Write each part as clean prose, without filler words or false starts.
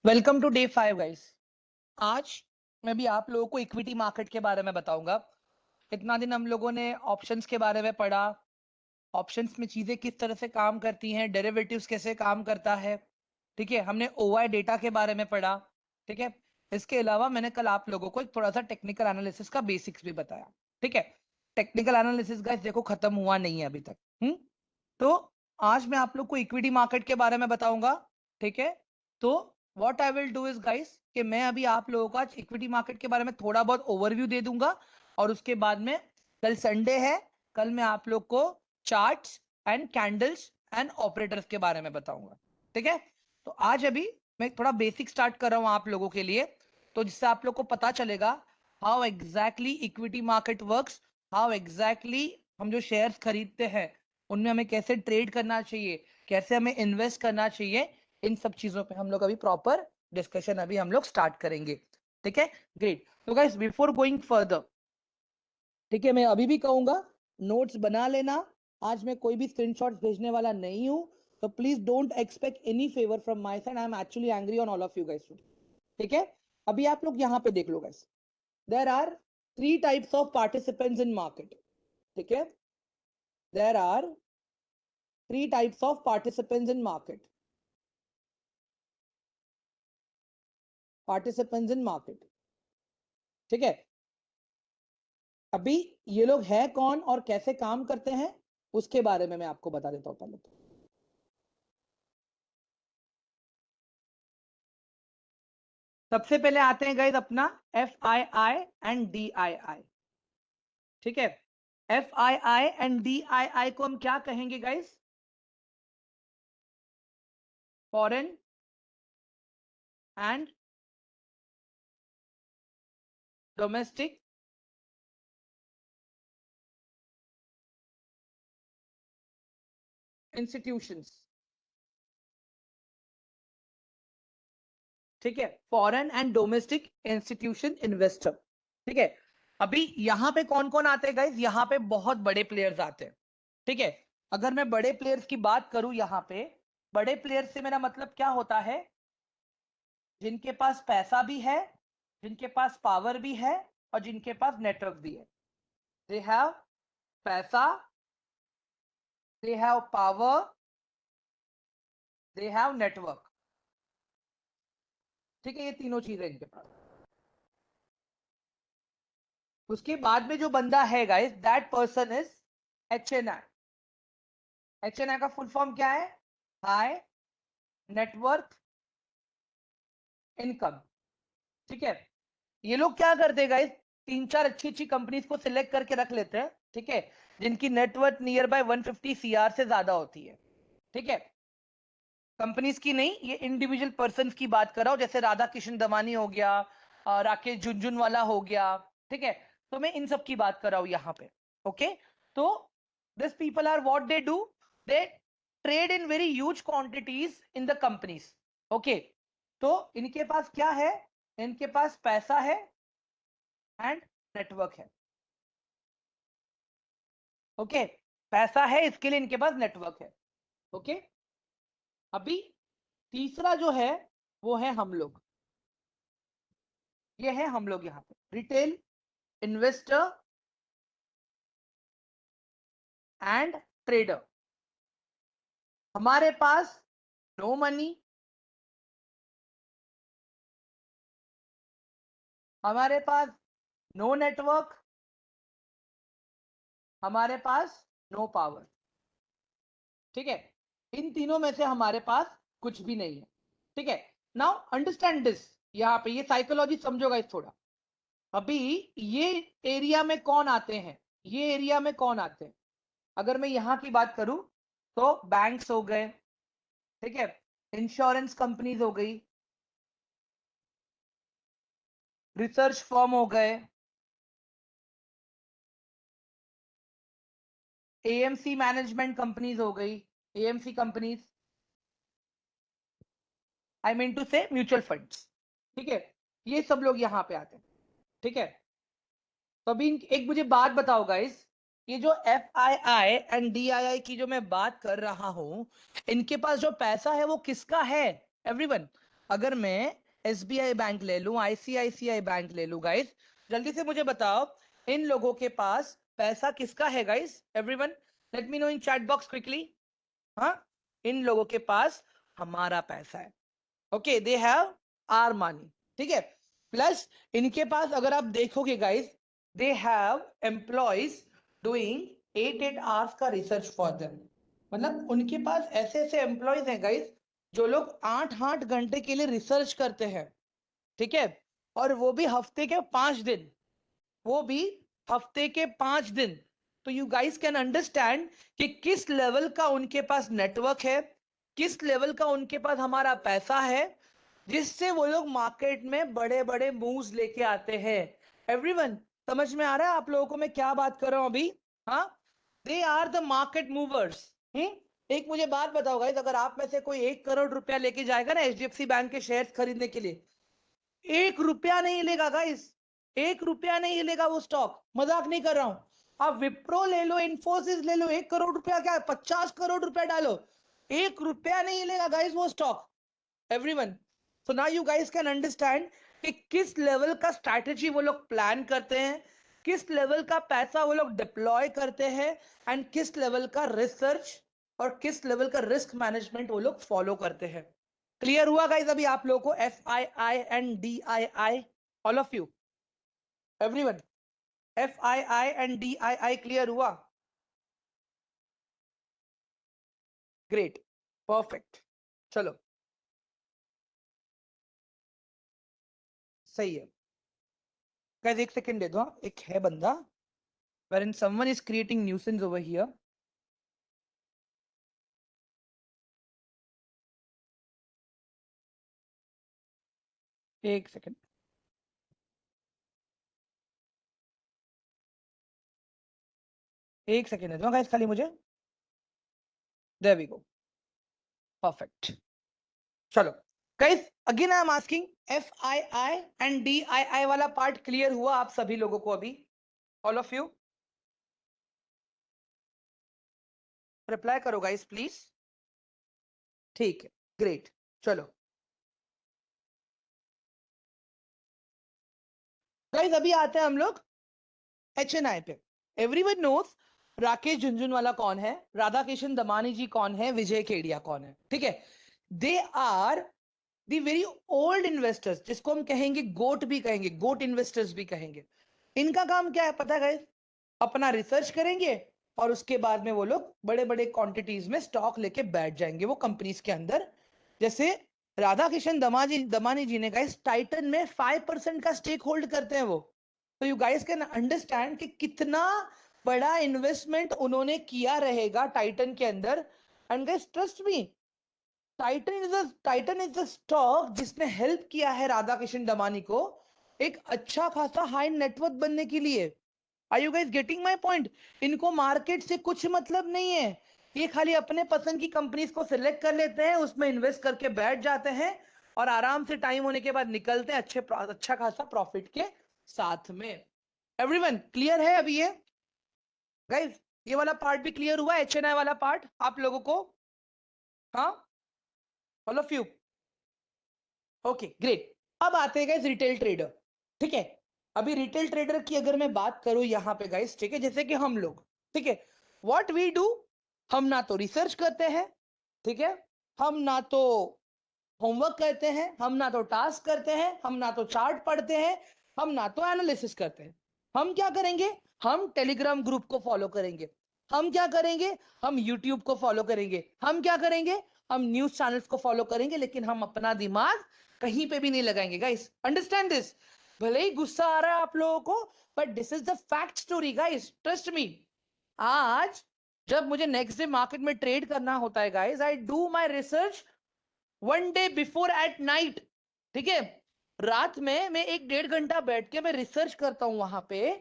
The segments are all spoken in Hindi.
Welcome to day 5 guys. आज मैं भी आप लोगों को इक्विटी मार्केट के बारे में बताऊंगा। इतना दिन हम लोगों ने ऑप्शंस के बारे में पढ़ा, ऑप्शंस में चीजें किस तरह से काम करती हैं, डेरिवेटिव्स कैसे काम करता है। ठीक है, हमने ओआई डेटा के बारे में पढ़ा। ठीक है, इसके अलावा मैंने कल आप लोगों को एक थोड़ा सा टेक्निकल एनालिसिस का बेसिक्स भी बताया। ठीक है, टेक्निकल एनालिसिस गाइस देखो खत्म हुआ नहीं है अभी तक। तो आज मैं आप लोग को इक्विटी मार्केट के बारे में बताऊंगा। ठीक है, तो what I will do is guys कि मैं अभी आप लोगों को आज इक्विटी मार्केट के बारे में थोड़ा बहुत ओवरव्यू दे दूंगा, और उसके बाद में कल संडे है, कल मैं आप लोग को charts and candles and operators के बारे में बताऊंगा। ठीक है, तो आज अभी मैं थोड़ा बेसिक स्टार्ट कर रहा हूं आप लोगों के लिए, तो जिससे आप लोग को पता चलेगा how exactly equity market works, how exactly हम जो शेयर्स खरीदते हैं उनमें हमें कैसे ट्रेड करना चाहिए, कैसे हमें इन्वेस्ट करना चाहिए। इन सब चीजों पे हम लोग अभी प्रॉपर डिस्कशन अभी हम लोग स्टार्ट करेंगे। ठीक है, ग्रेट। तो गाइस बिफोर गोइंग फर्दर, ठीक है, मैं अभी भी कहूंगा नोट्स बना लेना। आज मैं कोई भी स्क्रीनशॉट्स भेजने वाला नहीं हूं, तो please don't expect any favour from my side. I am actually angry on all of you guys. ठीक है, अभी आप लोग यहाँ पे देख लो guys, there are three types of participants in market. ठीक है, देयर आर three types of participants in market. Participants in market. ठीक है, अभी ये लोग हैं कौन और कैसे काम करते हैं उसके बारे में मैं आपको बता देता हूं पहले। तो सबसे पहले आते हैं गाइस अपना FII एंड DII। ठीक है, FII एंड DII को हम क्या कहेंगे guys? Foreign and domestic institutions. ठीक है, foreign and domestic institution investor. ठीक है, अभी यहां पे कौन कौन आते हैं गाइस? यहाँ पे बहुत बड़े प्लेयर्स आते हैं। ठीक है, अगर मैं बड़े प्लेयर्स की बात करूं, यहाँ पे बड़े प्लेयर्स से मेरा मतलब क्या होता है? जिनके पास पैसा भी है, जिनके पास पावर भी है, और जिनके पास नेटवर्क भी है। दे हैव पैसा, they have power, they have network. ठीक है, ये तीनों चीजें इनके पास। उसके बाद में जो बंदा है guys, that person is HNI। HNI का फुल फॉर्म क्या है? High net worth income. ठीक है, ये लोग क्या करते हैं गाइस? तीन चार अच्छी अच्छी कंपनीज को सिलेक्ट करके रख लेते हैं। ठीक है, जिनकी नेटवर्थ नियर बाय 150 CR से ज्यादा होती है। ठीक है, कंपनीज की नहीं, ये इंडिविजुअल पर्सन की बात कर रहा हूं, जैसे राधा किशन दमानी हो गया, राकेश झुनझुनवाला हो गया। ठीक है, तो मैं इन सब की बात कर रहा हूं यहाँ पे। ओके, तो this people are what they do, they trade in very huge quantities in the companies. Okay, तो इनके पास क्या है? इनके पास पैसा है एंड नेटवर्क है। ओके, पैसा है, इसके लिए इनके पास नेटवर्क है। ओके, अभी तीसरा जो है वो है हम लोग। ये है हम लोग यहाँ पे रिटेल इन्वेस्टर एंड ट्रेडर। हमारे पास नो मनी, हमारे पास नो नेटवर्क, हमारे पास नो पावर। ठीक है, इन तीनों में से हमारे पास कुछ भी नहीं है। ठीक है, नाउ अंडरस्टैंड दिस। यहाँ पे ये साइकोलॉजी समझोगा इस थोड़ा। अभी ये एरिया में कौन आते हैं? ये एरिया में कौन आते हैं? अगर मैं यहाँ की बात करूं तो बैंक्स हो गए, ठीक है, इंश्योरेंस कंपनीज हो गई, रिसर्च फर्म हो गए, AMC मैनेजमेंट कंपनीज हो गई, AMC companies, I mean to say mutual funds. ठीक है, ये सब लोग यहाँ पे आते हैं। ठीक है, तो अभी एक मुझे बात बताओ गाइस, ये जो FII एंड DII की जो मैं बात कर रहा हूं, इनके पास जो पैसा है वो किसका है एवरीवन? अगर मैं SBI बैंक ले लूं, ICICI बैंक ले लूं गाइस, जल्दी से मुझे बताओ इन लोगों के पास पैसा किसका है guys? Everyone let me know in chat box quickly. हाँ, इन लोगों के पास हमारा पैसा है। Okay, they have our money, ठीक है। प्लस इनके पास अगर आप देखोगे guys, they have employees doing 8 hours का रिसर्च फॉर देम। मतलब उनके पास ऐसे ऐसे एम्प्लॉइज हैं गाइस जो लोग 8 8 घंटे के लिए रिसर्च करते हैं, ठीक है। और वो भी हफ्ते के 5 दिन, वो भी हफ्ते के 5 दिन। तो यू गाइस कैन अंडरस्टैंड कि किस लेवल का उनके पास नेटवर्क है, किस लेवल का उनके पास हमारा पैसा है, जिससे वो लोग मार्केट में बड़े बड़े मूव्स लेके आते हैं। एवरीवन समझ में आ रहा है आप लोगों को मैं क्या बात कर रहा हूं अभी? हाँ, they are the market movers. एक मुझे बात बताओ गाइस, अगर आप में से कोई 1 करोड़ रुपया लेके जाएगा ना HDFC बैंक के शेयर खरीदने के लिए, 1 रुपया नहीं लेगा गाइस, 1 रुपया नहीं लेगा वो स्टॉक, मजाक नहीं कर रहा हूं। आप विप्रो ले लो, इन्फोसिस ले लो, 1 करोड़ रुपया क्या 50 करोड़ रुपया डालो, 1 रुपया नहीं लेगा गाइस वो stock. Everyone, so now you guys can understand कि किस लेवल का स्ट्रैटेजी वो लोग प्लान करते हैं, किस लेवल का पैसा वो लोग डिप्लॉय करते हैं, एंड किस लेवल का रिसर्च और किस लेवल का रिस्क मैनेजमेंट वो लोग फॉलो करते हैं। क्लियर हुआ गाइस अभी आप लोगों को? FII and DII, all of you, everyone, FII and DII clear हुआ? ग्रेट, परफेक्ट, चलो सही है गाइस। एक सेकंड दे दो, हाँ, एक है बंदा wherein someone is creating nuisance over here. एक सेकंड, एक सेकंड दे दो गाइस खाली मुझे। देयर वी गो, परफेक्ट, चलो guys. Again I am asking, FII and DII वाला पार्ट क्लियर हुआ आप सभी लोगों को अभी? ऑल ऑफ यू रिप्लाई करो गाइस प्लीज। ठीक है, ग्रेट, चलो गाइस अभी आते हैं हम लोग HNI पे। एवरीवन नोस राकेश झुंझुनवाला कौन है, राधा किशन दमानी जी कौन है, विजय केडिया कौन है, ठीक है। They are the very old investors, जिसको हम कहेंगे गोट भी कहेंगे, गोट इन्वेस्टर्स भी कहेंगे। इनका काम क्या है पता है गाइस? अपना रिसर्च करेंगे और उसके बाद में वो लोग बड़े बड़े क्वांटिटीज में स्टॉक लेके बैठ जाएंगे वो कंपनीज के अंदर। जैसे राधा किशन दमानी जी ने गाइस टाइटन में 5% का स्टेक होल्ड करते हैं वो। तो यू गाइस कैन अंडरस्टैंड कि कितना बड़ा इन्वेस्टमेंट उन्होंने किया रहेगा टाइटन के अंदर। And guys trust me, Titan is the stock जिसने हेल्प किया है राधा किशन दमानी को एक अच्छा खासा हाई नेटवर्थ बनने के लिए। Are you guys getting my point? इनको मार्केट से कुछ मतलब नहीं है, ये खाली अपने पसंद की कंपनीज को सिलेक्ट कर लेते हैं, उसमें इन्वेस्ट करके बैठ जाते हैं और आराम से टाइम होने के बाद निकलते हैं अच्छा खासा प्रॉफिट के साथ में। एवरीवन क्लियर है अभी ये? गाइस ये वाला पार्ट भी क्लियर हुआ, HNI वाला पार्ट आप लोगों को? हाँ, all of you, okay great. अब आते हैं गाइस रिटेल ट्रेडर, ठीक है। अभी रिटेल ट्रेडर की अगर मैं बात करूं यहाँ पे गाइस, ठीक है, जैसे कि हम लोग, ठीक है, व्हाट वी डू, हम ना तो रिसर्च करते हैं, ठीक है, हम ना तो होमवर्क करते हैं, हम ना तो टास्क करते हैं, हम ना तो चार्ट पढ़ते हैं, हम ना तो एनालिसिस करते हैं। हम क्या करेंगे? हम टेलीग्राम ग्रुप को फॉलो करेंगे, हम क्या करेंगे? हम यूट्यूब को फॉलो करेंगे, हम क्या करेंगे? हम न्यूज चैनल्स को फॉलो करेंगे, लेकिन हम अपना दिमाग कहीं पे भी नहीं लगाएंगे। Guys understand this? भले ही गुस्सा आ रहा है आप लोगों को, but this is the fact story guys, trust me. आज जब मुझे नेक्स्ट डे मार्केट में ट्रेड करना होता है guys, I do my research 1 day before at night, ठीक है। रात में मैं 1 1.5 घंटा बैठ के मैं रिसर्च करता हूं वहां पे,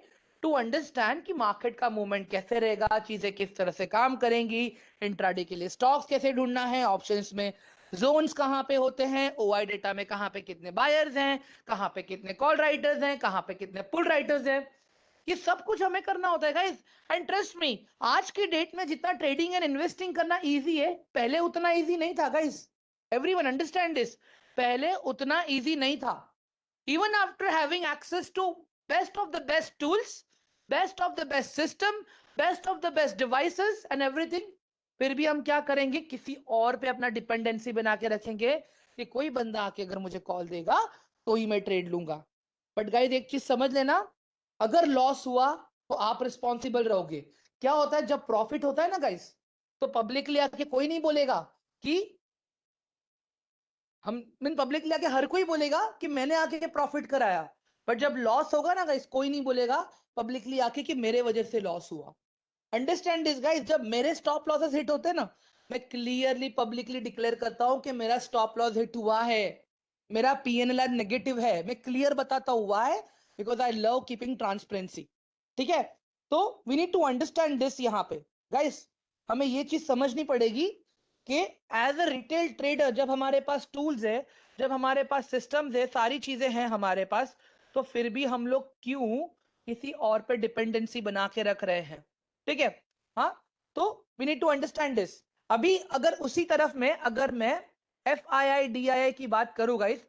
टू अंडरस्टैंड कि मार्केट का मूवमेंट कैसे रहेगा, चीजें किस तरह से काम करेंगी, इंट्राडे के लिए स्टॉक्स कैसे ढूंढना है, ऑप्शंस में जोन्स कहां पे होते हैं, OI डेटा में कहां पे कितने बायर्स हैं, कहां पे कितने कॉल राइटर्स हैं, कहां पे कितने पुल राइटर्स हैं, ये सब कुछ हमें करना होता है गाइस। एंड ट्रस्ट मी, आज की डेट में जितना ट्रेडिंग एंड इन्वेस्टिंग करना इजी है, पहले उतना इजी नहीं था गाइस। Everyone understand this? पहले उतना इजी नहीं था. Even after having access to best of the best tools, best of the best system, best of the best devices and everything, फिर भी हम क्या करेंगे, किसी और पे अपना डिपेंडेंसी बना के रखेंगे कि कोई बंदा आके अगर मुझे कॉल देगा तो ही मैं ट्रेड लूंगा. बट गाइस एक चीज समझ लेना, अगर लॉस हुआ तो आप रिस्पॉन्सिबल रहोगे. क्या होता है जब प्रॉफिट होता है ना गाइस, तो पब्लिकली आके कोई नहीं बोलेगा कि हम मीन पब्लिकली आके हर कोई बोलेगा कि मैंने आके प्रॉफिट कराया. बट जब लॉस होगा ना गाइस, कोई नहीं बोलेगा पब्लिकली आके कि मेरे वजह से लॉस हुआ. अंडरस्टैंड दिस गाइस, जब मेरे स्टॉप लॉसेस हिट होते हैं ना, मैं क्लियरली पब्लिकली डिक्लेयर करता हूं कि मेरा स्टॉप लॉस हिट हुआ है, मेरा पीएनएलआर नेगेटिव है. मैं क्लियर बताता हुआ है because I love keeping transparency. ठीक है, तो we need to understand this. यहाँ पे गाइस हमें ये चीज समझनी पड़ेगी कि एज अ रिटेल ट्रेडर जब हमारे पास टूल्स है, जब हमारे पास सिस्टम्स है, सारी चीजें हैं हमारे पास, तो फिर भी हम लोग क्यों किसी और पे डिपेंडेंसी बना के रख रहे हैं. ठीक है, हाँ, तो we need to understand this. अभी अगर उसी तरफ में अगर मैं FII DII की बात करूं गाइस,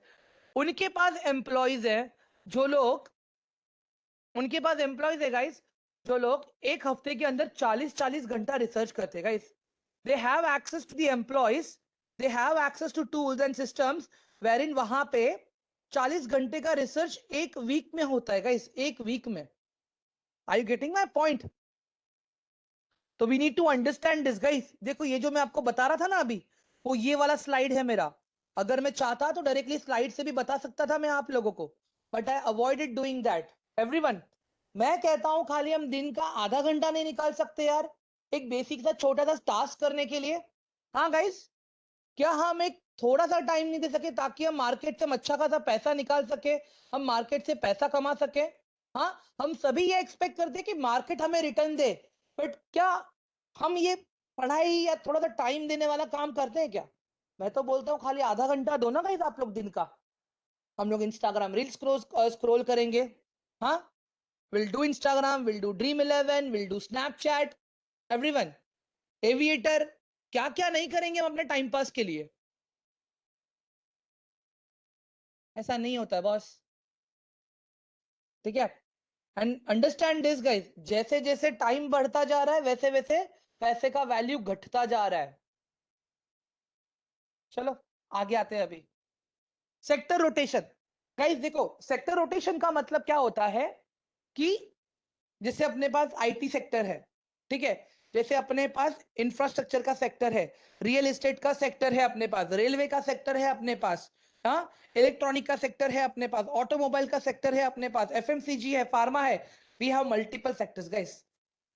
उनके पास एम्प्लॉयज है जो लोग, उनके पास एम्प्लॉयज है गाइस जो लोग एक हफ्ते के अंदर 40-40 घंटा रिसर्च करते हैं guys. they have access to the employees, they have access to tools and systems wherein वहां पे 40 घंटे का रिसर्च एक वीक में होता है गाइस, एक वीक में. Are you getting my point? तो we need to understand this guys. देखो ये जो मैं आपको बता रहा था ना अभी, वो ये वाला स्लाइड है मेरा. अगर मैं चाहता तो डायरेक्टली स्लाइड से भी बता सकता था मैं आप लोगों को, but I avoided doing that. Everyone, मैं कहता हूं खाली हम दिन का आधा घंटा नहीं निकाल सकते यार एक बेसिक सा छोटा सा टास्क करने के लिए? हाँ गाइस, क्या हम एक थोड़ा सा टाइम नहीं दे सके ताकि हम मार्केट से अच्छा खासा पैसा निकाल सके, हम मार्केट से पैसा कमा सके? हाँ, हम सभी ये एक्सपेक्ट करते हैं कि मार्केट हमें रिटर्न दे, बट क्या हम ये पढ़ाई या थोड़ा सा टाइम देने वाला काम करते हैं क्या? मैं तो बोलता हूँ खाली आधा घंटा दो ना गाइस आप लोग दिन का. हम लोग इंस्टाग्राम रील स्क्रोल करेंगे. हाँ, will do Instagram, will do Dream11, will do Snapchat. Everyone, aviator, क्या क्या नहीं करेंगे हम अपने टाइम पास के लिए? ऐसा नहीं होता है बॉस. ठीक है, एंड अंडरस्टैंड दिस गाइस, जैसे जैसे टाइम बढ़ता जा रहा है वैसे वैसे पैसे का वैल्यू घटता जा रहा है. चलो आगे आते हैं अभी. Sector rotation. गाइस देखो, सेक्टर रोटेशन का मतलब क्या होता है कि जैसे अपने पास आईटी सेक्टर है, ठीक है, जैसे अपने पास इंफ्रास्ट्रक्चर का सेक्टर है, रियल एस्टेट का सेक्टर है अपने पास, रेलवे का सेक्टर है अपने पास, हाँ, इलेक्ट्रॉनिक का सेक्टर है अपने पास, ऑटोमोबाइल का सेक्टर है अपने पास, FMCG है, फार्मा है. We have multiple sectors guys,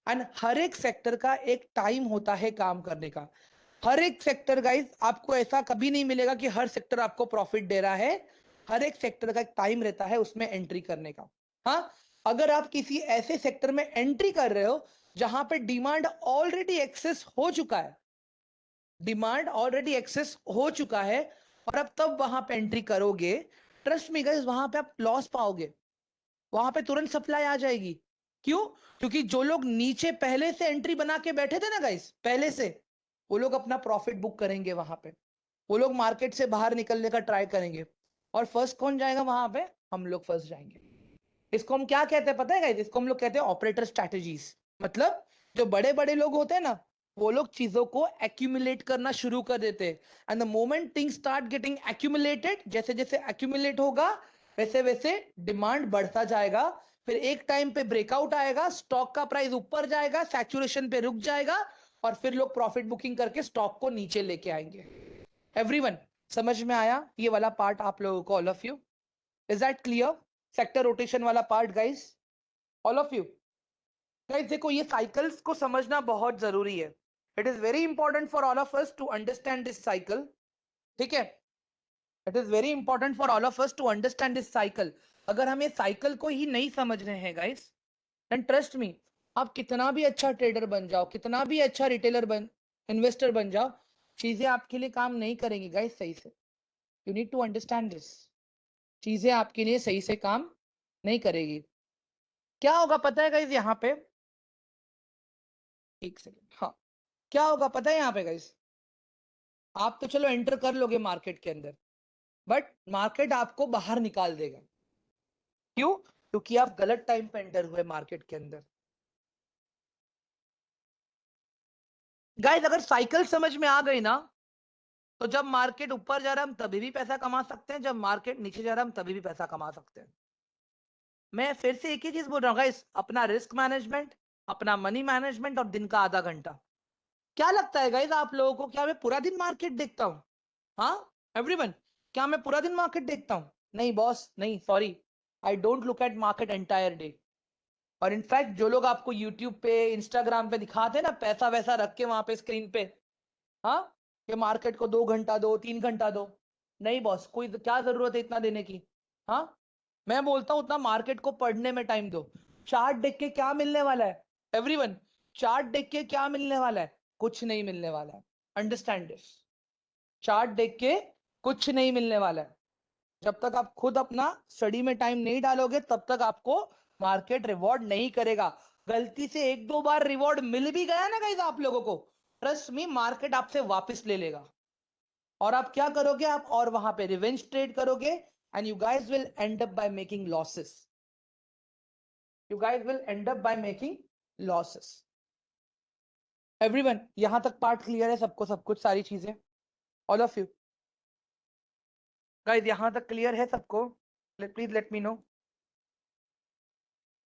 and हर एक सेक्टर का एक टाइम होता है काम करने का. हर एक सेक्टर गाइस, आपको ऐसा कभी नहीं मिलेगा कि हर सेक्टर आपको प्रॉफिट दे रहा है. हर एक सेक्टर का एक टाइम रहता है उसमें एंट्री करने का. हाँ, अगर आप किसी ऐसे सेक्टर में एंट्री कर रहे हो जहां पे डिमांड ऑलरेडी एक्सेस हो चुका है, डिमांड ऑलरेडी एक्सेस हो चुका है, और अब तब वहां पे एंट्री करोगे, ट्रस्ट मी गाइस वहां पे आप लॉस पाओगे. वहां पे तुरंत सप्लाई आ जाएगी. क्यों? क्योंकि जो लोग नीचे पहले से एंट्री बना के बैठे थे ना गाइस पहले से, वो लोग अपना प्रॉफिट बुक करेंगे वहां पे, वो लोग मार्केट से बाहर निकलने का ट्राई करेंगे. और फर्स्ट कौन जाएगा वहां पे? हम लोग फर्स्ट जाएंगे. इसको हम क्या कहते हैं पता है गाइस? इसको हम लोग कहते हैं ऑपरेटर स्ट्रैटेजीज. मतलब जो बड़े बड़े लोग होते हैं ना, वो लोग चीजों को एक्यूमुलेट करना शुरू कर देते हैं. And the moment things start getting accumulated, जैसे जैसे एक्यूमुलेट होगा वैसे वैसे डिमांड बढ़ता जाएगा. फिर एक टाइम पे ब्रेकआउट आएगा, स्टॉक का प्राइस ऊपर जाएगा, सैचुरेशन पे रुक जाएगा, और फिर लोग प्रॉफिट बुकिंग करके स्टॉक को नीचे लेके आएंगे. एवरीवन, समझ में आया ये वाला पार्ट आप लोगों को? All of you, is that clear? Sector rotation वाला part guys, all of you. Guys देखो, ये साइकिल्स को समझना बहुत जरूरी है. It is very important for all of us to understand this cycle. ठीक है, it is very important for all of us to understand this cycle. अगर हम ये साइकिल को ही नहीं समझ रहे हैं गाइस, देन ट्रस्ट मी, आप कितना भी अच्छा ट्रेडर बन जाओ, कितना भी अच्छा रिटेलर बन, इन्वेस्टर बन जाओ, चीजें आपके लिए काम नहीं करेंगी गाइस सही से. You need to understand this. चीजें आपके लिए सही से काम नहीं करेगी. क्या होगा पता है गाइस यहाँ पे? एक सेकेंड, हाँ, क्या होगा पता है यहाँ पे गाइस? आप तो चलो एंटर कर लोगे मार्केट के अंदर, बट मार्केट आपको बाहर निकाल देगा। क्यों? क्योंकि आप गलत टाइम पे एंटर हुए मार्केट के अंदर। गाइस अगर साइकिल समझ में आ गई ना, तो जब मार्केट ऊपर जा रहा है हम तभी भी पैसा कमा सकते हैं, जब मार्केट नीचे जा रहा है हम तभी भी पैसा कमा सकते हैं। मैं फिर से एक ही चीज बोल रहा हूँ गाइस, अपना रिस्क मैनेजमेंट, अपना मनी मैनेजमेंट और दिन का आधा घंटा। क्या लगता है गाइस आप लोगों को, क्या मैं पूरा दिन मार्केट देखता हूँ? हाँ एवरीवन, क्या मैं पूरा दिन मार्केट देखता हूँ? नहीं बॉस, नहीं, sorry, I don't look at market entire day. और इनफैक्ट जो लोग आपको यूट्यूब पे, इंस्टाग्राम पे दिखाते हैं ना पैसा वैसा रख के वहां पे स्क्रीन पे, हाँ, कि मार्केट को 2 घंटा दो, 3 घंटा दो, नहीं बॉस, कोई क्या जरूरत है इतना देने की? हाँ, मैं बोलता हूँ उतना मार्केट को पढ़ने में टाइम दो। चार्ट देख के क्या मिलने वाला है एवरीवन? चार्ट देख के क्या मिलने वाला है? कुछ नहीं मिलने वाला है। Understand this. चार्ट देख के कुछ नहीं मिलने वाला है। जब तक आप खुद अपना स्टडी में टाइम नहीं डालोगे तब तक आपको मार्केट रिवॉर्ड नहीं करेगा। गलती से एक दो बार रिवॉर्ड मिल भी गया ना गाइस आप लोगों को, ट्रस्ट मी, मार्केट आपसे वापस ले लेगा। और आप क्या करोगे? आप और वहां पे रिवेंज ट्रेड करोगे, and you guys will and up by making losses. You guys will and up by making losses. Everyone, यहां तक पार्ट क्लियर है सबको? सब कुछ, सारी चीजें, ऑल ऑफ यू गाइस, यहां तक क्लियर है सबको? Please let me no.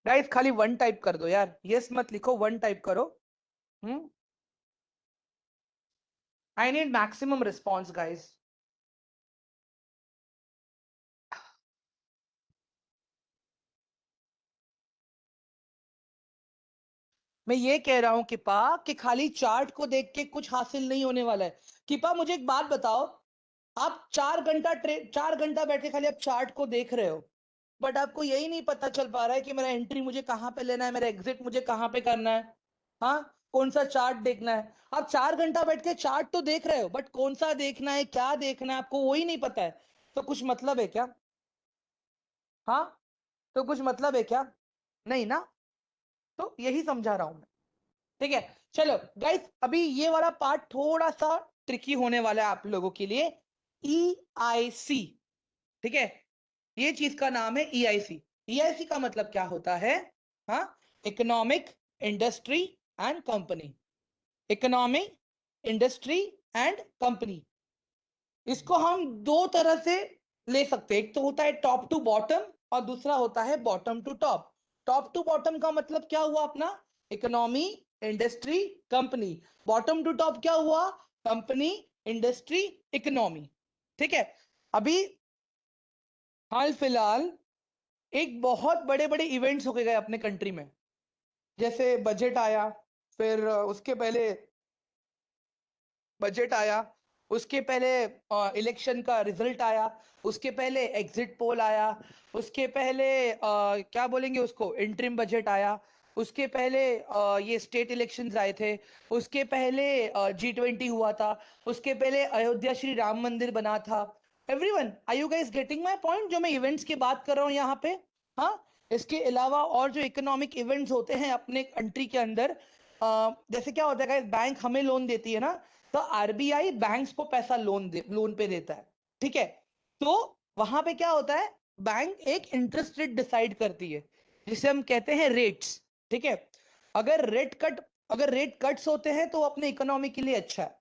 Guys खाली वन टाइप कर दो यार, यस मत लिखो, वन टाइप करो। I need maximum response guys. मैं ये कह रहा हूं किपा, कि खाली चार्ट को देख के कुछ हासिल नहीं होने वाला है। किपा मुझे एक बात बताओ, आप 4 घंटा बैठ के खाली आप चार्ट को देख रहे हो, बट आपको यही नहीं पता चल पा रहा है कि मेरा एंट्री मुझे कहां पे लेना है, मेरा एग्जिट मुझे कहां पे करना है। हाँ, कौन सा चार्ट देखना है? आप 4 घंटा बैठ के चार्ट तो देख रहे हो, बट कौन सा देखना है, क्या देखना है, आपको वही नहीं पता है। तो कुछ मतलब है क्या? हाँ, तो कुछ मतलब है क्या? नहीं ना। तो यही समझा रहा हूं मैं। ठीक है, चलो गाइस, अभी ये वाला पार्ट थोड़ा सा ट्रिकी होने वाला है आप लोगों के लिए। EIC, ठीक है, ये चीज का नाम है EIC। EIC का मतलब क्या होता है? हाँ, economic, industry and company. Economy, industry and company. इसको हम दो तरह से ले सकते हैं, एक तो होता है टॉप टू बॉटम, और दूसरा होता है bottom to top. Top to bottom का मतलब क्या हुआ अपना? Economy, industry, company. Bottom to top क्या हुआ? Company, industry, economy. ठीक है, अभी हाल फिलहाल एक बहुत बड़े बड़े इवेंट्स हो गए अपने कंट्री में। जैसे बजट आया, फिर उसके पहले बजट आया, उसके पहले इलेक्शन का रिजल्ट आया, उसके पहले एग्जिट पोल आया, उसके पहले क्या बोलेंगे उसको, इंटरिम बजट आया, उसके पहले ये स्टेट इलेक्शंस आए थे, उसके पहले G20 हुआ था, उसके पहले अयोध्या श्री राम मंदिर बना था। Everyone, are you guys getting my point? जो मैं इवेंट्स की बात कर रहा हूँ यहाँ पे। हाँ, इसके अलावा और जो इकोनॉमिक इवेंट्स होते हैं अपने कंट्री के अंदर, जैसे क्या होता है गाइस, बैंक हमें लोन देती है ना, तो RBI बैंक्स को पैसा लोन पे देता है। ठीक है, तो वहां पे क्या होता है, बैंक एक इंटरेस्ट रेट डिसाइड करती है, जिसे हम कहते हैं रेट्स। ठीक है, अगर रेट कट अगर रेट कट्स होते हैं तो वो अपने इकोनॉमी के लिए अच्छा है।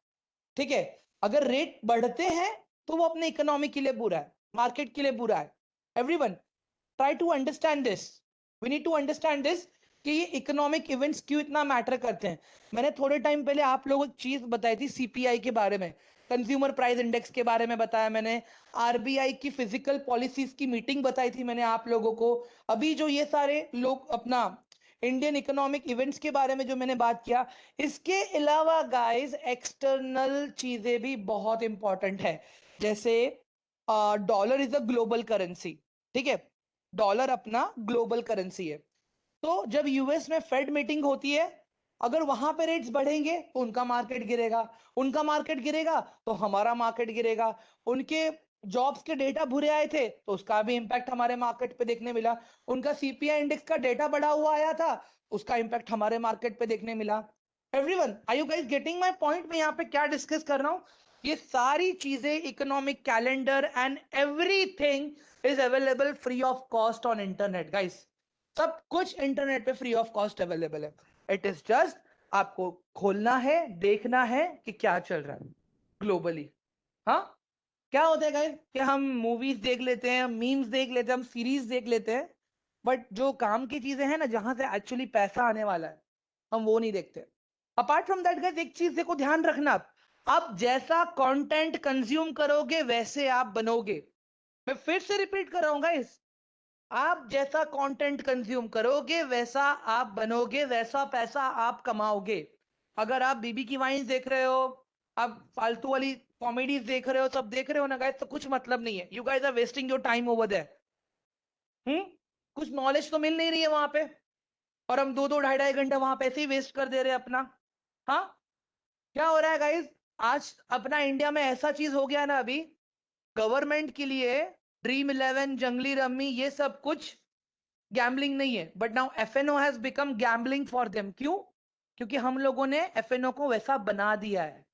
ठीक है, अगर रेट बढ़ते हैं तो वो अपने इकोनॉमी के लिए बुरा है, मार्केट के लिए बुरा है। Everyone, try to understand this, we need to understand this, कि ये इकोनॉमिक इवेंट्स क्यों इतना मैटर करते हैं। मैंने थोड़े टाइम पहले आप लोगों को एक चीज बताई थी CPI के बारे में, कंज्यूमर प्राइस इंडेक्स के बारे में बताया मैंने, RBI की फिजिकल पॉलिसीज की मीटिंग बताई थी मैंने आप लोगों को। अभी जो ये सारे लोग अपना इंडियन इकोनॉमिक इवेंट्स के बारे में जो मैंने बात किया, इसके अलावा गाइस एक्सटर्नल चीजें भी बहुत इंपॉर्टेंट है। जैसे dollar is a global currency. ठीक है, डॉलर अपना ग्लोबल करेंसी है। तो जब यूएस में फेड मीटिंग होती है, अगर वहां पे रेट्स बढ़ेंगे तो उनका मार्केट गिरेगा, उनका मार्केट गिरेगा तो हमारा मार्केट गिरेगा। उनके जॉब्स के डेटा बुरे आए थे तो उसका भी इंपैक्ट हमारे मार्केट पे देखने मिला। उनका CPI इंडेक्स का डेटा बढ़ा हुआ आया था, उसका इंपैक्ट हमारे मार्केट पे देखने मिला। Everyone, are you guys getting my point? मैं यहाँ पे क्या डिस्कस कर रहा हूँ? ये सारी चीजें, economic calendar and everything is available free of cost on internet guys. सब कुछ इंटरनेट पे फ्री ऑफ कॉस्ट अवेलेबल है। इट इज जस्ट आपको खोलना है, देखना है कि क्या चल रहा है ग्लोबली। हाँ, क्या होता है गाइस कि हम मूवीज देख लेते हैं, मीम्स देख लेते हैं, हम सीरीज देख लेते हैं, बट जो काम की चीजें हैं ना, जहां से एक्चुअली पैसा आने वाला है, हम वो नहीं देखते। अपार्ट फ्रॉम दैट गाइस, एक चीज देखो, ध्यान रखना, आप जैसा कंटेंट कंज्यूम करोगे वैसे आप बनोगे। मैं फिर से रिपीट कर रहा हूं गाइस, आप जैसा कंटेंट कंज्यूम करोगे वैसा आप बनोगे, वैसा पैसा आप कमाओगे। अगर आप बीबी की वाइन्स देख रहे हो, आप फालतू वाली कॉमेडीज देख रहे हो, सब देख रहे हो ना गाइस, तो कुछ मतलब नहीं है। You guys are wasting your time over there. कुछ नॉलेज तो मिल नहीं रही है वहां पे, और हम दो दो ढाई ढाई घंटे वहां पे ऐसे ही वेस्ट कर दे रहे हैं अपना। हाँ, क्या हो रहा है गाइस, आज अपना इंडिया में ऐसा चीज हो गया ना अभी, गवर्नमेंट के लिए ड्रीम इलेवन, जंगली रम्मी, ये सब कुछ गैम्बलिंग नहीं है, but now FnO has become gambling for them. क्यों? क्योंकि हम लोगों ने एफएनओ को वैसा बना दिया है।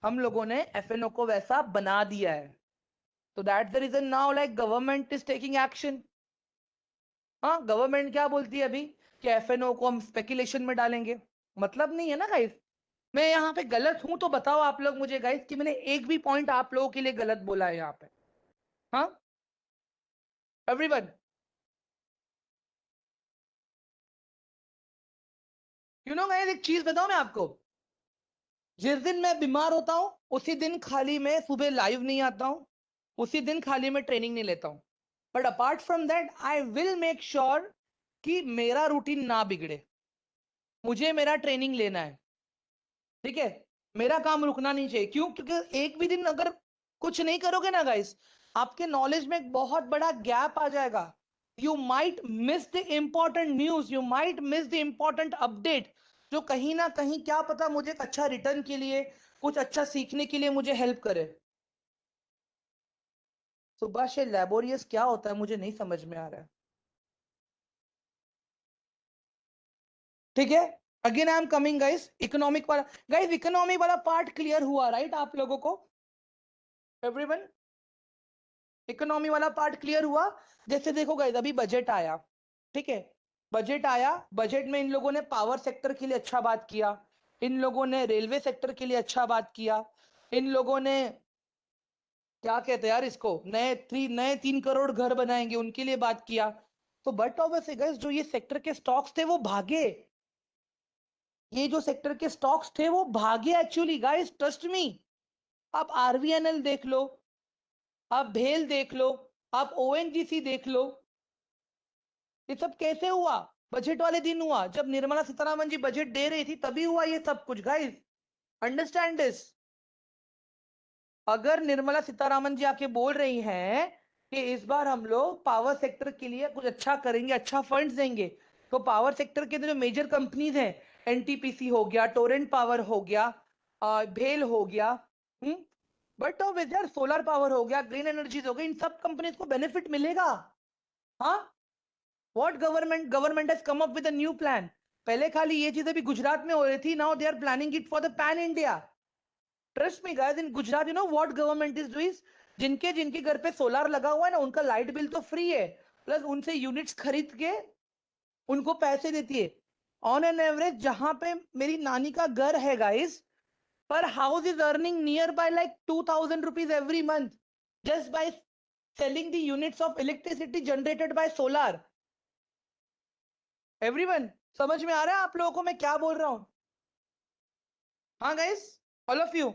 हम लोगों ने एफएनओ को वैसा बना दिया है। तो that's the reason now like government is taking action. हाँ, गवर्नमेंट क्या बोलती है अभी कि एफएनओ को हम स्पेकुलेशन में डालेंगे। मतलब नहीं है ना गाइस। मैं यहाँ पे गलत हूं तो बताओ आप लोग मुझे गाइस कि मैंने एक भी पॉइंट आप लोगों के लिए गलत बोला है यहाँ पे। हाँ, एवरीवन। यू नो गाइस, एक चीज बताऊं मैं आपको, जिस दिन मैं बीमार होता हूं उसी दिन खाली मैं सुबह लाइव नहीं आता हूं, उसी दिन खाली मैं ट्रेनिंग नहीं लेता हूं। But apart from that I will make sure कि मेरा रूटीन ना बिगड़े। मुझे मेरा ट्रेनिंग लेना है, ठीक है। मेरा काम रुकना नहीं चाहिए। क्यों? क्योंकि एक भी दिन अगर कुछ नहीं करोगे ना गाइस, आपके नॉलेज में एक बहुत बड़ा गैप आ जाएगा। You might miss the important news, you might miss the important update, जो कहीं ना कहीं क्या पता मुझे एक अच्छा रिटर्न के लिए, कुछ अच्छा सीखने के लिए मुझे हेल्प करे। सुभाष, ये लेबोरियस क्या होता है मुझे नहीं समझ में आ रहा है। ठीक है, again I am coming guys, economic वाला, गाइस इकोनॉमी वाला पार्ट क्लियर हुआ राइट आप लोगों को? एवरीवन, इकोनॉमी वाला पार्ट क्लियर हुआ? जैसे देखो गाइस, अभी बजट आया, ठीक है। बजट आया, बजट में इन लोगों ने पावर सेक्टर के लिए अच्छा बात किया, इन लोगों ने रेलवे सेक्टर के लिए अच्छा बात किया, इन लोगों ने क्या कहते हैं यार इसको, नए 3 करोड़ घर बनाएंगे उनके लिए बात किया। तो बट ऑब्वियसली गाइस, जो ये सेक्टर के स्टॉक्स थे वो भागे। ये जो सेक्टर के स्टॉक्स थे वो भागे एक्चुअली गाइस, ट्रस्ट मी। आप आरवीएनएल देख लो, आप भेल देख लो, आप ओएनजीसी देख लो। ये सब कैसे हुआ? बजट वाले दिन हुआ, जब निर्मला सीतारामन जी बजट दे रही थी तभी हुआ ये सब कुछ गाइस। Understand this. अगर निर्मला सीतारामन जी आके बोल रही हैं कि इस बार हम लोग पावर सेक्टर के लिए कुछ अच्छा करेंगे, अच्छा फंड्स देंगे, तो पावर सेक्टर के जो मेजर कंपनीज हैं, एनटीपीसी हो गया, टोरेंट पावर हो गया, भेल हो गया, बट यार सोलर पावर हो गया, ग्रीन एनर्जीज हो गई, इन सब कंपनीज को बेनिफिट मिलेगा। हाँ, what government has come up with a new plan. पहले खाली ये चीजें भी गुजरात में हो रही थी, now they are planning it for the pan India. Trust me guys, in Gujarat you know what government is doing, जिनके जिनके घर पे सोलार लगा हुआ है ना, उनका लाइट बिल तो फ्री है, प्लस उनसे यूनिट्स खरीद के उनको पैसे देती है। ऑन एन एवरेज जहां पे मेरी नानी का घर है गाइस, पर house is earning near by like 2000 rupees every month, just by selling the units of electricity generated by solar। Everyone, समझ में आ रहा है आप लोगों को मैं क्या बोल रहा हूं? हाँ गाइस, ऑल ऑफ यू।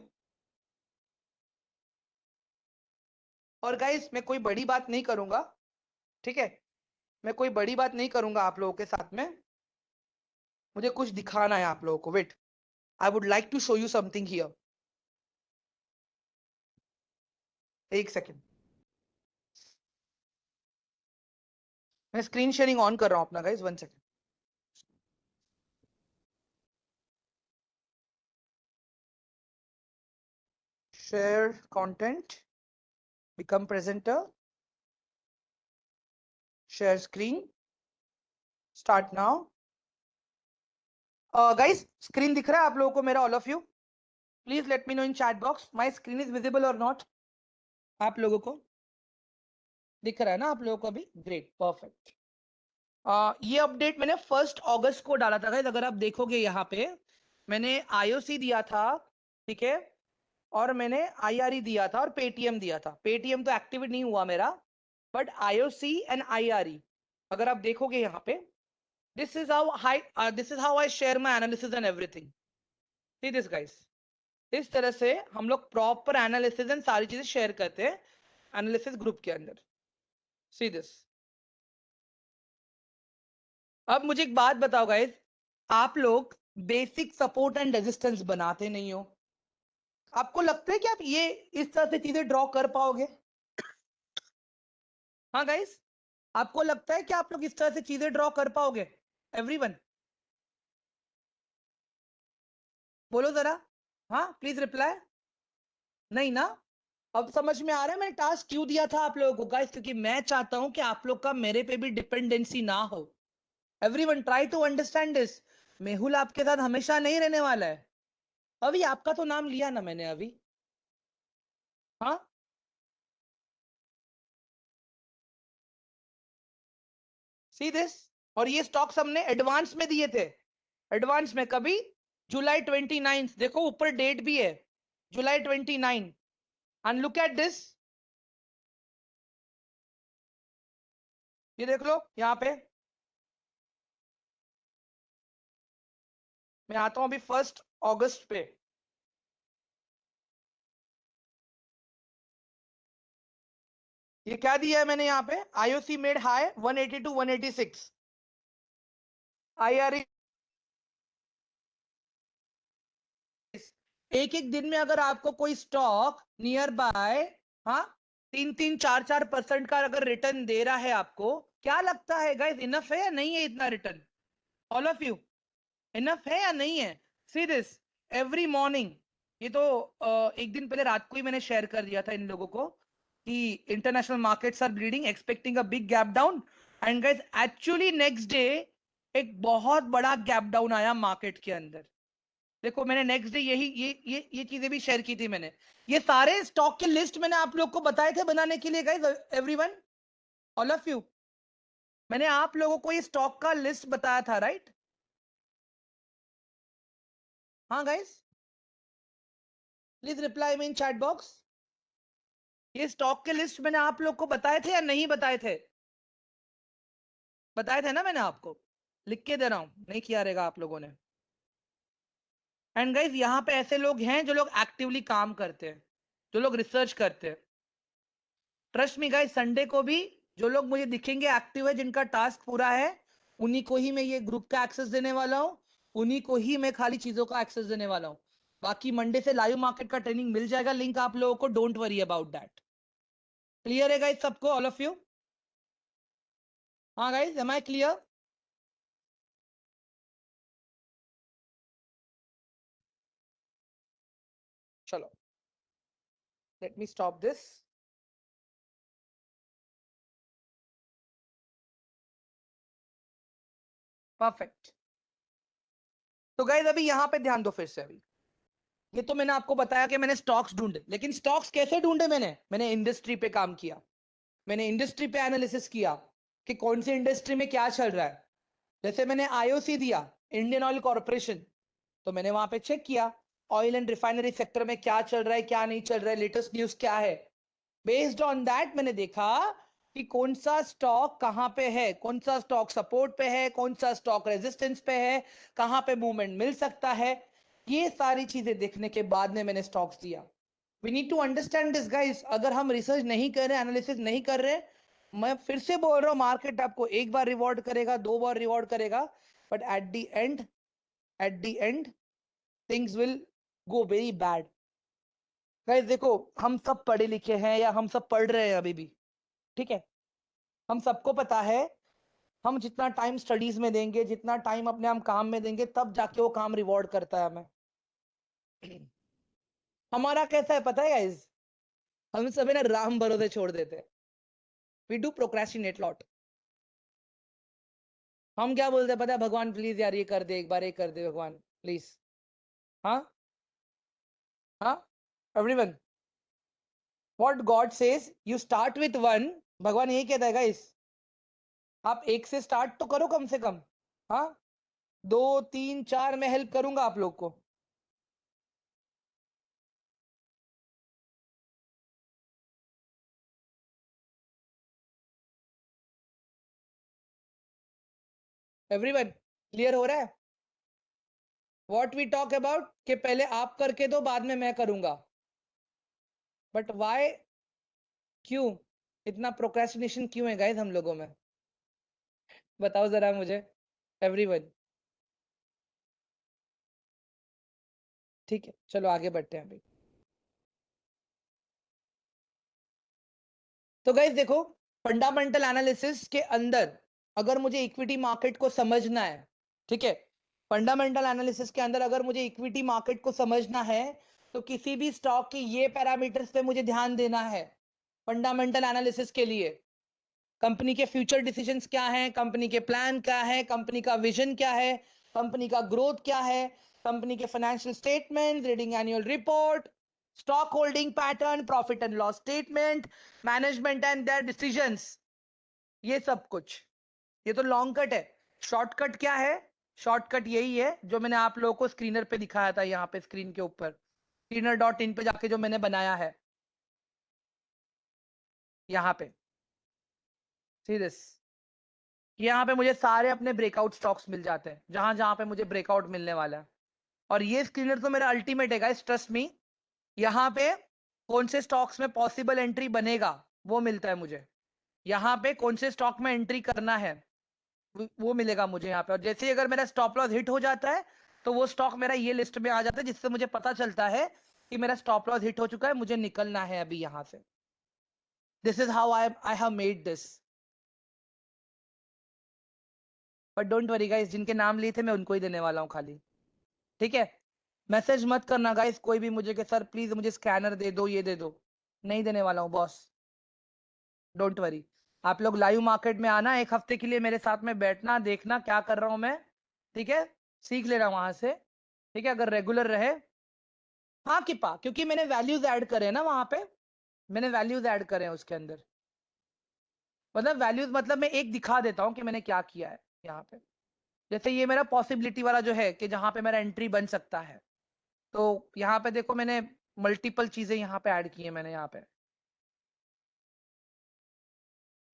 और गाइस, मैं कोई बड़ी बात नहीं करूंगा, ठीक है। मैं कोई बड़ी बात नहीं करूंगा आप लोगों के साथ में। मुझे कुछ दिखाना है आप लोगों को, wait, I would like to show you something here. एक सेकेंड, मैं स्क्रीन शेयरिंग ऑन कर रहा हूं अपना guys, 1 second. Share content, become presenter, share screen, start now. Guys, screen दिख रहा है आप लोगों को मेरा, all of you? Please let me know in chat box my screen is visible और नॉट। आप लोगों को दिख रहा है ना आप लोगों को अभी? Great, perfect. ये अपडेट मैंने 1 अगस्त को डाला था गाइस, अगर आप देखोगे यहाँ पे मैंने आईओसी दिया था, ठीक है, और मैंने आईआरई दिया था और पेटीएम दिया था। पेटीएम तो एक्टिवेट नहीं हुआ मेरा, बट आईओसी एंड आईआरई अगर आप देखोगे यहाँ पे, this is how I share my analysis and everything. See this guys, इस तरह से हम लोग प्रॉपर एनालिसिस एंड सारी चीजें शेयर करते हैं एनालिसिस ग्रुप के अंदर। See this. अब मुझे एक बात बताओ गाइस, आप लोग बेसिक सपोर्ट एंड रेजिस्टेंस बनाते नहीं हो। आपको लगता है कि आप ये इस तरह से चीजें ड्रॉ कर पाओगे? हाँ गाइस, आपको लगता है कि आप लोग इस तरह से चीजें ड्रॉ कर पाओगे? एवरीवन बोलो जरा। हाँ प्लीज रिप्लाई। नहीं ना? अब समझ में आ रहा है मैंने टास्क क्यों दिया था आप लोगों को गाइस, क्योंकि मैं चाहता हूं कि आप लोग का मेरे पे भी डिपेंडेंसी ना हो। Everyone try to understand this. Mehul आपके साथ हमेशा नहीं रहने वाला है। अभी आपका तो नाम लिया ना मैंने अभी। हाँ, सी दिस। और ये स्टॉक्स हमने एडवांस में दिए थे। एडवांस में कभी? जुलाई 29, देखो ऊपर डेट भी है, जुलाई 29। एंड लुक एट दिस, ये देख लो यहाँ पे। मैं आता हूं अभी 1 अगस्त पे। ये क्या दिया है मैंने यहाँ पे? IOC made high 180 to 186। IRE एक एक दिन में अगर आपको कोई स्टॉक नियर बाय, हाँ, 3-3, 4-4% का अगर रिटर्न दे रहा है आपको, क्या लगता है गाइस, इनफ है या नहीं है इतना return? All of you, enough है या नहीं है? See this, every morning. ये तो एक दिन पहले रात को ही मैंने शेयर कर दिया था इन लोगों को कि international markets are bleeding, expecting a big gap down. And guys actually next day एक बहुत बड़ा गैप डाउन आया मार्केट के अंदर। देखो मैंने नेक्स्ट डे यही ये चीजें भी शेयर की थी मैंने। ये सारे स्टॉक के लिस्ट मैंने आप लोग को बताए थे बनाने के लिए guys, everyone, all of you. मैंने आप लोगों को ये स्टॉक का लिस्ट बताया था, राइट? हाँ guys, please reply me in chat box. ये स्टॉक के लिस्ट मैंने आप लोग को बताए थे या नहीं बताए थे? बताए थे ना मैंने आपको, लिख के दे रहा हूं, नहीं किया रहेगा आप लोगों ने। एंड गाइस यहाँ पे ऐसे लोग हैं जो लोग एक्टिवली काम करते हैं, जो लोग रिसर्च करते हैं। ट्रस्ट मी गाइस, संडे को भी जो लोग मुझे दिखेंगे एक्टिव है, जिनका टास्क पूरा है, उन्हीं को ही मैं ये ग्रुप का एक्सेस देने वाला हूँ, उन्हीं को ही मैं खाली चीजों का एक्सेस देने वाला हूँ। बाकी मंडे से लाइव मार्केट का ट्रेनिंग मिल जाएगा, लिंक आप लोगों को, don't worry about that. Clear है गाइस सबको, ऑल ऑफ यू? हाँ गाइस, एम आई क्लियर? चलो, let me stop this. Perfect. तो गाइस अभी यहाँ पे ध्यान दो फिर से। अभी ये तो मैंने आपको बताया कि मैंने स्टॉक्स ढूंढे, लेकिन स्टॉक्स कैसे ढूंढे? मैंने इंडस्ट्री पे काम किया। मैंने इंडस्ट्री पे एनालिसिस किया कि कौन सी इंडस्ट्री में क्या चल रहा है। जैसे मैंने आईओसी दिया, इंडियन ऑयल कॉर्पोरेशन, तो मैंने वहां पे चेक किया ऑयल एंड रिफाइनरी सेक्टर में क्या चल रहा है, क्या नहीं चल रहा है, लेटेस्ट न्यूज क्या है। बेस्ड ऑन दैट मैंने देखा कि कौन सा स्टॉक कहां पे है, कौन सा स्टॉक सपोर्ट पे है, कौन सा स्टॉक रेजिस्टेंस पे है, कहां पे मूवमेंट मिल सकता है। ये सारी चीजें देखने के बाद में मैंने स्टॉक्स दिया। We need to understand this guys, अगर हम रिसर्च नहीं कर रहे, एनालिसिस नहीं कर रहे, मैं फिर से बोल रहा हूँ, मार्केट आपको एक बार रिवॉर्ड करेगा, 2 बार रिवॉर्ड करेगा, but at the end things will go very bad. Guys देखो, हम सब पढ़े लिखे हैं या हम सब पढ़ रहे हैं अभी भी, ठीक है, हम सबको पता है, हम जितना टाइम स्टडीज में देंगे, जितना टाइम अपने हम काम में देंगे, तब जाके वो काम रिवॉर्ड करता है हमें। हमारा कैसा है पता है गाइस? हम सब है ना राम भरोसे छोड़ देते हैं। We do procrastinate lot. हम क्या बोलते हैं पता है? भगवान प्लीज यार ये कर दे, एक बार ये कर दे भगवान प्लीज। हाँ, हाँ everyone, what God says you start with one, भगवान यही कहता है गाइस, आप एक से स्टार्ट तो करो कम से कम। हाँ, दो तीन चार मैं हेल्प करूंगा आप लोग को। एवरीवन क्लियर हो रहा है व्हाट वी टॉक अबाउट, कि पहले आप करके दो बाद में मैं करूंगा। बट वाई, क्यों इतना प्रोक्रेस्टिनेशन क्यों है गाइस हम लोगों में, बताओ जरा मुझे एवरीवन। ठीक है चलो आगे बढ़ते हैं अभी। तो गाइस देखो, फंडामेंटल एनालिसिस के अंदर अगर मुझे इक्विटी मार्केट को समझना है, ठीक है, फंडामेंटल एनालिसिस के अंदर अगर मुझे इक्विटी मार्केट को समझना है, तो किसी भी स्टॉक की ये पैरामीटर्स पे मुझे ध्यान देना है फंडामेंटल एनालिसिस के लिए। कंपनी के फ्यूचर डिसीजंस क्या हैं, कंपनी के प्लान क्या है, कंपनी का विजन क्या है, कंपनी का ग्रोथ क्या है, कंपनी के financial statement, reading annual report, stock holding pattern, profit and loss statement, management and their decisions, ये सब कुछ। ये तो लॉन्ग कट है। शॉर्टकट क्या है? शॉर्टकट यही है जो मैंने आप लोगों को स्क्रीनर पे दिखाया था, यहाँ पे स्क्रीन के ऊपर, स्क्रीनर.इन पे जाके जो मैंने बनाया है यहाँ पे, सी दिस, यहाँ पे मुझे सारे अपने ब्रेकआउट स्टॉक्स मिल जाते हैं, जहां जहां पे मुझे ब्रेकआउट मिलने वाला है। और ये स्क्रीनर तो मेरा अल्टीमेट है गाइस, ट्रस्ट मी। यहाँ पे कौन से स्टॉक्स में पॉसिबल एंट्री बनेगा वो मिलता है मुझे, यहाँ पे कौन से स्टॉक में एंट्री करना है वो मिलेगा मुझे यहाँ पे। और जैसे ही अगर मेरा स्टॉप लॉस हिट हो जाता है, तो वो स्टॉक मेरा ये लिस्ट में आ जाता है, जिससे मुझे पता चलता है कि मेरा स्टॉप लॉस हिट हो चुका है, मुझे निकलना है अभी यहाँ से। This is how I have made this. But don't worry guys, जिनके नाम लिए थे मैं उनको ही देने वाला हूँ खाली, ठीक है। मैसेज मत करना गाइस कोई भी मुझे कि सर प्लीज मुझे स्कैनर दे दो, ये दे दो, नहीं देने वाला हूँ बॉस, डोंट वरी। आप लोग लाइव मार्केट में आना, एक हफ्ते के लिए मेरे साथ में बैठना, देखना क्या कर रहा हूँ मैं, ठीक है, सीख लेना वहां से, ठीक है, अगर रेगुलर रहे। हाँ किपा, क्योंकि मैंने वैल्यूज ऐड करे हैं ना वहां पे, मैंने वैल्यूज ऐड करे हैं उसके अंदर। मतलब वैल्यूज मतलब मैं एक दिखा देता हूँ कि मैंने क्या किया है यहाँ पे। जैसे ये मेरा पॉसिबिलिटी वाला जो है कि जहां पे मेरा एंट्री बन सकता है, तो यहाँ पे देखो मैंने मल्टीपल चीजें यहाँ पे ऐड की है मैंने यहाँ पे।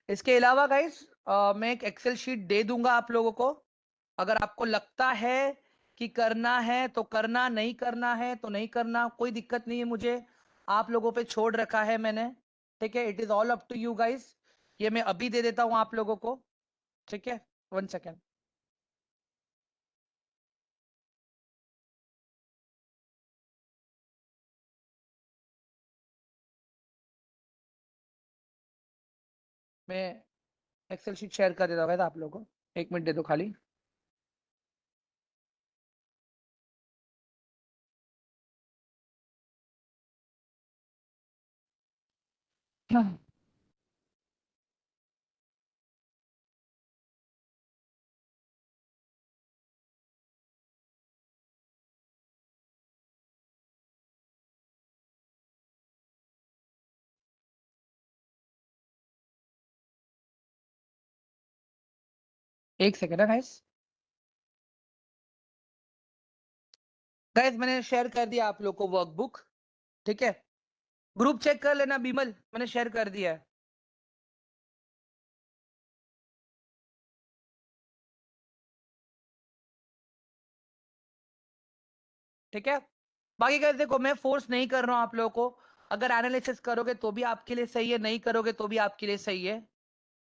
इसके अलावा गाइस मैं एक एक्सेल शीट दे दूंगा आप लोगों को, अगर आपको लगता है कि करना है तो करना, नहीं करना है तो नहीं करना, कोई दिक्कत नहीं है मुझे, आप लोगों पे छोड़ रखा है मैंने, ठीक है, it is all up to you guys. ये मैं अभी दे देता हूँ आप लोगों को, ठीक है, 1 सेकेंड। मैं एक्सेल शीट शेयर कर देता हूँ आप लोगों को, 1 मिनट दे दो खाली। हाँ। 1 सेकेंड है गाइस, गाइस मैंने शेयर कर दिया आप लोग को वर्कबुक, ठीक है, ग्रुप चेक कर लेना बीमल, मैंने शेयर कर दिया है, ठीक है। बाकी गाइस देखो, मैं फोर्स नहीं कर रहा हूं आप लोगों को, अगर एनालिसिस करोगे तो भी आपके लिए सही है, नहीं करोगे तो भी आपके लिए सही है,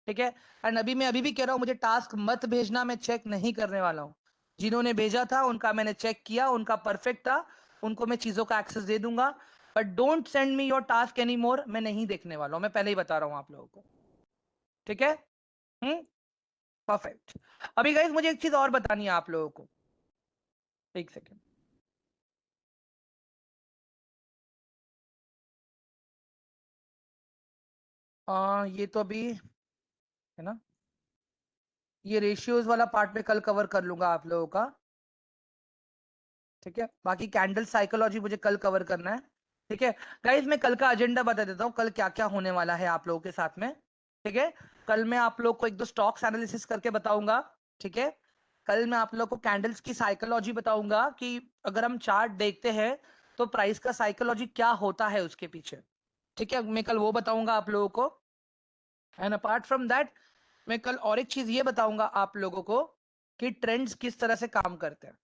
ठीक है। एंड अभी मैं अभी भी कह रहा हूं, मुझे टास्क मत भेजना, मैं चेक नहीं करने वाला हूं। जिन्होंने भेजा था उनका मैंने चेक किया, उनका परफेक्ट था, उनको मैं चीजों का एक्सेस दे दूंगा। But don't send me your task any more, मैं नहीं देखने वाला हूं, मैं पहले ही बता रहा हूं आप लोगों को, ठीक है। हम्म, परफेक्ट। अभी गाइस मुझे एक चीज और बतानी है आप लोगों को, 1 सेकेंड। ये तो अभी है ना, ये रेशियोज वाला पार्ट में कल कवर कर लूंगा आप लोगों का, ठीक है। बाकी कैंडल साइकोलॉजी मुझे कल कवर करना है, ठीक है गाइज, मैं कल का एजेंडा बता देता हूँ, कल क्या क्या होने वाला है आप लोगों के साथ में। ठीक है, कल मैं आप लोग को एक दो स्टॉक्स एनालिसिस करके बताऊंगा। ठीक है, कल मैं आप लोग को कैंडल्स की साइकोलॉजी बताऊंगा कि अगर हम चार्ट देखते हैं तो प्राइस का साइकोलॉजी क्या होता है उसके पीछे। ठीक है, मैं कल वो बताऊंगा आप लोगों को। एंड अपार्ट फ्रॉम दैट, मैं कल और एक चीज ये बताऊंगा आप लोगों को कि ट्रेंड्स किस तरह से काम करते हैं।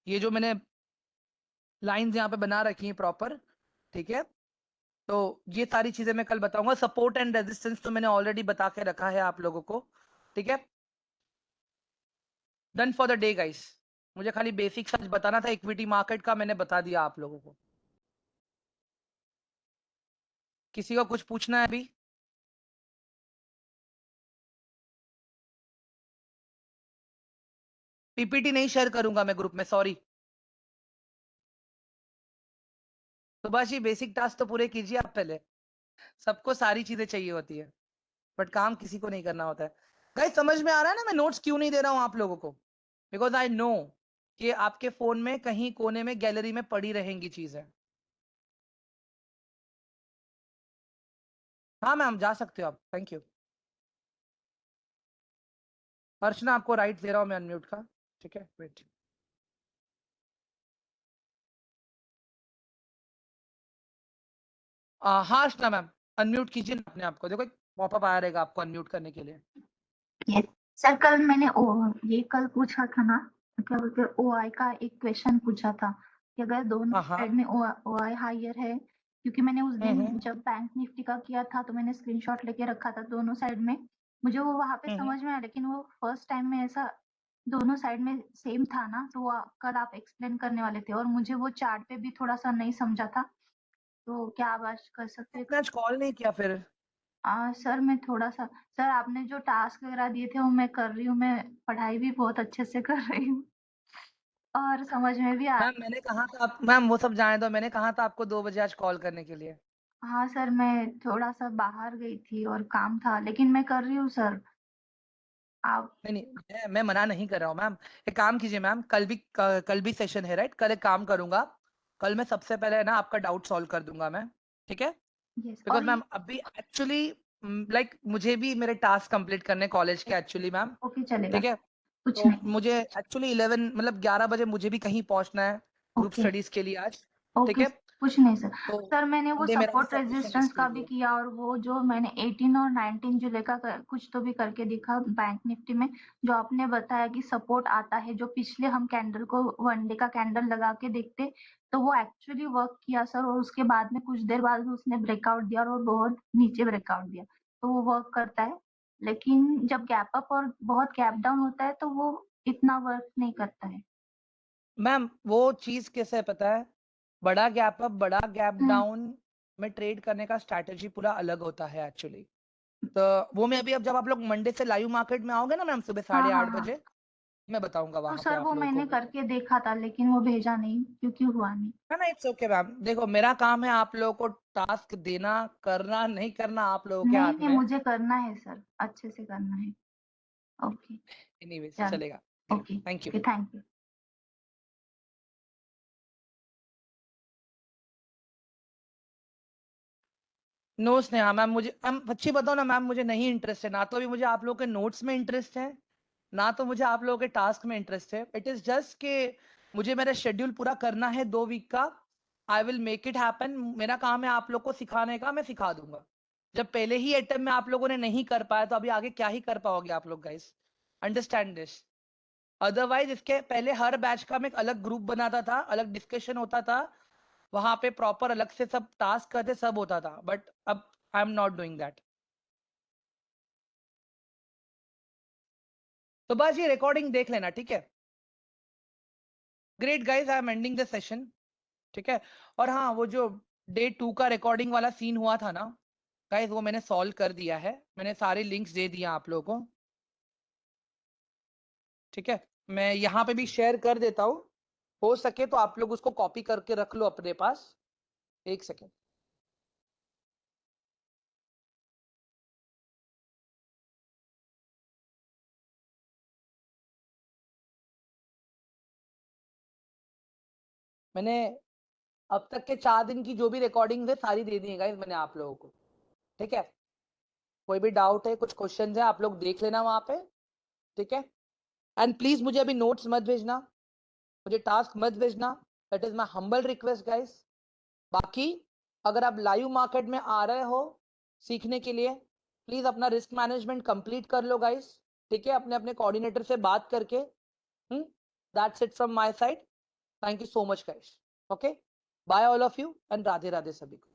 ये जो मैंने लाइंस यहाँ पे बना रखी हैं प्रॉपर, ठीक है, तो ये सारी चीजें मैं कल बताऊंगा। सपोर्ट एंड रेजिस्टेंस तो मैंने ऑलरेडी बता के रखा है आप लोगों को। ठीक है, done for the day guys. मुझे खाली बेसिक सच बताना था इक्विटी मार्केट का, मैंने बता दिया आप लोगों को। किसी को कुछ पूछना है अभी? पीपीटी नहीं शेयर करूंगा मैं ग्रुप में, sorry. Subhash ji, basic task तो पूरे कीजिए आप पहले। सबको सारी चीजें चाहिए होती है, बट काम किसी को नहीं करना होता है। गाइस, समझ में आ रहा है ना मैं नोट्स क्यों नहीं दे रहा हूं आप लोगों को? बिकॉज आई नो कि आपके फोन में कहीं कोने में गैलरी में पड़ी रहेंगी चीजें। हाँ मैम, जा सकते हो आप, थैंक यू। अर्चना, आपको राइट दे रहा हूँ मैं अनम्यूट का। ठीक है, वेट। हाँ अर्चना मैम, अनम्यूट कीजिए ना अपने आप को, देखो पॉपअप आया रहेगा आपको अनम्यूट करने के लिए। यस सर, कल मैंने ये कल पूछा था ना, क्या बोलते हैं, ओआई का एक क्वेश्चन पूछा था कि अगर दोनों हाँ हाँ। साइड में ओआई हायर है, क्योंकि मैंने उस दिन हम्म। जब बैंक निफ्टी का किया था तो मैंने स्क्रीनशॉट लेके रखा था दोनों साइड में। मुझे वो वहां पे हम्म। समझ में आया, लेकिन वो फर्स्ट टाइम में ऐसा दोनों साइड में सेम था ना, तो वो कल आप एक्सप्लेन करने वाले थे और मुझे वो चार्ट पे भी थोड़ा सा नहीं समझा था, तो क्या आप आज कर सकते हैं? आपने आज कॉल नहीं किया फिर? सर मैं थोड़ा-सा, सर आपने जो टास्क वगैरह दिए थे वो मैं कर रही हूँ, मैं पढ़ाई भी बहुत अच्छे से कर रही हूँ और समझ में भी आ मैम मैंने कहा था आप, मैम वो सब जाने दो, मैंने कहा था आपको 2 बजे आज कॉल करने के लिए। हाँ सर, मैं थोड़ा-सा बाहर गई थी और काम था, लेकिन मैं कर रही हूँ सर। आप नहीं नहीं, मैं मना नहीं कर रहा हूँ मैम। एक काम कीजिए मैम, कल भी सेशन है राइट? कल एक काम करूंगा, कल मैं सबसे पहले ना आपका डाउट सॉल्व कर दूंगा मैं। ठीक है, यस, बिकॉज और ये मैम अभी एक्चुअली लाइक मुझे भी मेरे टास्क कंप्लीट करने कॉलेज के एक्चुअली मैम। ओके चलेगा, ठीक है, कुछ तो नहीं। मुझे एक्चुअली 11 मतलब 11 बजे मुझे भी कहीं पहुंचना है ग्रुप ओके। स्टडीज के लिए आज। ठीक ओके, है, कुछ नहीं सर। तो सर मैंने वो संडे मेरा भी सपोर्ट सबमिशन रेजिस्टेंस इसके का भी लिए। किया और वो जो मैंने 18 और 19 जुलाई का कुछ तो भी करके दिखा बैंक निफ्टी में, जो आपने बताया कि सपोर्ट आता है, जो पिछले हम कैंडल को वन डे का कैंडल लगा के देखते, तो वो एक्चुअली वर्क किया सर, और उसके बाद में कुछ देर बाद उसने ब्रेकआउट दिया और बहुत नीचे ब्रेकआउट दिया, तो वो वर्क करता है। लेकिन जब गैप अप और बहुत गैप डाउन होता है तो वो इतना वर्क नहीं करता है। मैम वो चीज कैसे है पता है? बड़ा गैप अप बड़ा गैप हम्म। डाउन में ट्रेड करने का स्ट्रैटेजी पूरा अलग होता है एक्चुअली। तो वो मैं अभी, अब जब आप लोग मंडे से लाइव मार्केट में आओगे ना मैम सुबह हाँ साढ़े हाँ आठ हाँ। बजे मैं बताऊंगा तो वहां पे सर वो आप लोगों को मैंने भी। करके देखा था, लेकिन वो भेजा नहीं क्योंकि हुआ नहीं। है ना, इट्स ओके मैम, देखो मेरा काम है आप लोगों को टास्क देना, करना नहीं करना आप लोगों के नहीं हाथ नहीं, में। मुझे करना है सर, अच्छे से करना है। ओके। Anyways done. चलेगा। Okay thank you. Okay, thank you. No Sneha ma'am, मुझे मैम सच्ची बताओ ना मैम, मुझे नहीं इंटरेस्ट है, ना तो अभी मुझे आप लोगों के नोट्स में इंटरेस्ट है, ना तो मुझे आप लोगों के टास्क में इंटरेस्ट है। इट इज जस्ट कि मुझे मेरा शेड्यूल पूरा करना है 2 वीक का। I will make it happen. मेरा काम है आप लोग को सिखाने का, मैं सिखा दूंगा। जब पहले ही अटेम्प्ट में आप लोगों ने नहीं कर पाया तो अभी आगे क्या ही कर पाओगे आप लोग गाइस? Understand this. अदरवाइज इसके पहले हर बैच का मैं एक अलग ग्रुप बनाता था, अलग डिस्कशन होता था, वहां पे प्रॉपर अलग से सब टास्क करते सब होता था, बट अब I am not doing that. तो बस ये रिकॉर्डिंग देख लेना, ठीक है? Great guys, I am ending the session. ठीक है, और हाँ वो जो डे 2 का रिकॉर्डिंग वाला सीन हुआ था ना गाइस, वो मैंने सॉल्व कर दिया है, मैंने सारे लिंक्स दे दिया आप लोगों को। ठीक है, मैं यहाँ पे भी शेयर कर देता हूँ, हो सके तो आप लोग उसको कॉपी करके रख लो अपने पास। एक सेकेंड। मैंने अब तक के 4 दिन की जो भी रिकॉर्डिंग है सारी दे दी है गाइस मैंने आप लोगों को, ठीक है। कोई भी डाउट है, कुछ क्वेश्चन है, आप लोग देख लेना वहां पे, ठीक है। एंड प्लीज मुझे अभी नोट्स मत भेजना, मुझे टास्क मत भेजना, that is my humble request guys. बाकी अगर आप लाइव मार्केट में आ रहे हो सीखने के लिए, प्लीज अपना रिस्क मैनेजमेंट कंप्लीट कर लो गाइस, ठीक है, अपने अपने कोऑर्डिनेटर से बात करके। That's it from my side. Thank you so much guys. Okay, bye all of you and Radhe Radhe सभी को।